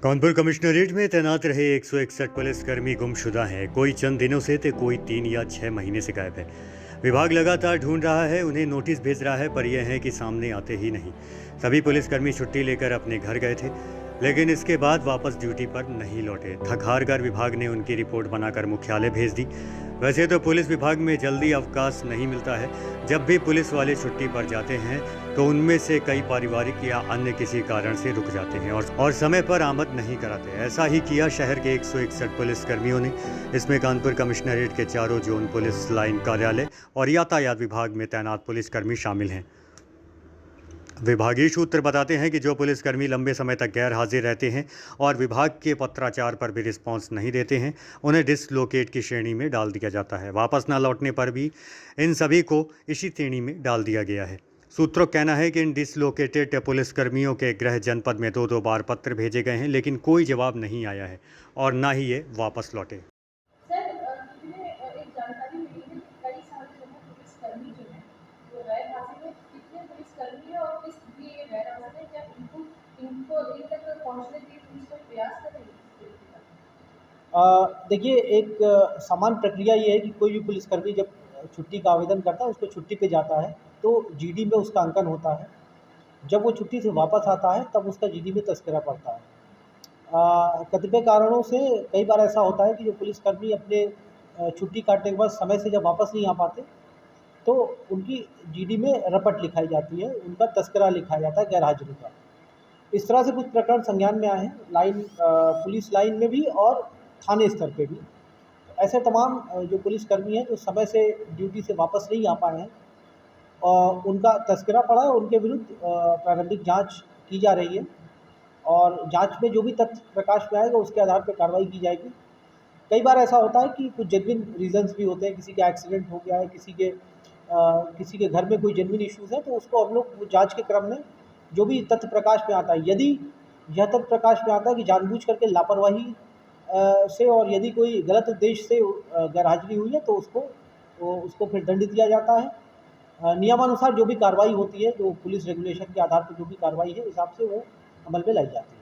Kanpur commissionerate में तैनात रहे 161 पुलिसकर्मी गुमशुदा हैं। कोई चंद दिनों से तो कोई 3 या 6 महीने से गायब है। विभाग लगातार ढूंढ रहा है, उन्हें नोटिस भेज रहा है, पर यह है कि सामने आते ही नहीं। सभी पुलिसकर्मी छुट्टी लेकर अपने घर गए थे, लेकिन इसके बाद वापस ड्यूटी पर नहीं लौटे। थक हार कर विभाग ने उनकी रिपोर्ट बनाकर मुख्यालय भेज दी। वैसे तो पुलिस विभाग में जल्दी अवकाश नहीं मिलता है। जब भी पुलिस वाले छुट्टी पर जाते हैं तो उनमें से कई पारिवारिक या अन्य किसी कारण से रुक जाते हैं और समय पर आमद नहीं कराते। ऐसा ही किया शहर के 161 पुलिसकर्मियों ने। इसमें कानपुर कमिश्नरेट के चारों जोन पुलिस लाइन कार्यालय और यातायात विभाग में तैनात पुलिसकर्मी शामिल हैं। विभागीय सूत्र बताते हैं कि जो पुलिसकर्मी लंबे समय तक गैर हाजिर रहते हैं और विभाग के पत्राचार पर भी रिस्पांस नहीं देते हैं, उन्हें डिसलोकेट की श्रेणी में डाल दिया जाता है। वापस न लौटने पर भी इन सभी को इसी श्रेणी में डाल दिया गया है। सूत्रों का कहना है कि इन डिसलोकेटेड पुलिसकर्मियों के गृह जनपद में 2-2 बार पत्र भेजे गए हैं, लेकिन कोई जवाब नहीं आया है और न ही ये वापस लौटे। सर, मुझे एक जानकारी मिली है कि कई सारे जो है पुलिसकर्मी जो हैं वो गैर हाजिर हैं। कितने पुलिसकर्मी हैं और किस लिए ये गैर हाजिर हैं? क्या इनको इनको इन तक पहुँचने के लिए पुलिस कोई प्रयास कर रही है? देखिए, एक सामान्य प्रक्रिया ये है कि कोई भी पुलिसकर्मी जब छुट्टी का आवेदन करता है, उसको छुट्टी पे जाता है तो जीडी में उसका अंकन होता है। जब वो छुट्टी से वापस आता है तब उसका जीडी में तज़किरा पड़ता है। कतिपय कारणों से कई बार ऐसा होता है कि जो पुलिसकर्मी अपने छुट्टी काटने के बाद समय से जब वापस नहीं आ पाते तो उनकी जीडी में रपट लिखाई जाती है, उनका तज़किरा लिखा जाता है गैरहाज़िरी का। इस तरह से कुछ प्रकरण संज्ञान में आए हैं, पुलिस लाइन में भी और थाने स्तर पे भी। ऐसे तमाम जो पुलिसकर्मी हैं जो समय से ड्यूटी से वापस नहीं आ पाए हैं और उनका तज़किरा पड़ा है, उनके विरुद्ध प्रारंभिक जांच की जा रही है और जांच में जो भी तथ्य प्रकाश में आएगा उसके आधार पर कार्रवाई की जाएगी। कई बार ऐसा होता है कि कुछ जेन्युइन रीज़न्स भी होते हैं, किसी का एक्सीडेंट हो गया है, किसी के घर में कोई जेन्युइन इश्यूज़ है, तो उसको हम लोग जाँच के क्रम में जो भी तथ्य प्रकाश में आता है, यदि यह तथ्य प्रकाश में आता है कि जानबूझ करके लापरवाही से और यदि कोई गलत उद्देश्य से गैरहाज़िरी हुई है तो उसको फिर दंड दिया जाता है। नियमानुसार जो भी कार्रवाई होती है, जो पुलिस रेगुलेशन के आधार पर जो भी कार्रवाई है, इस हिसाब से वो अमल में लाई जाती है।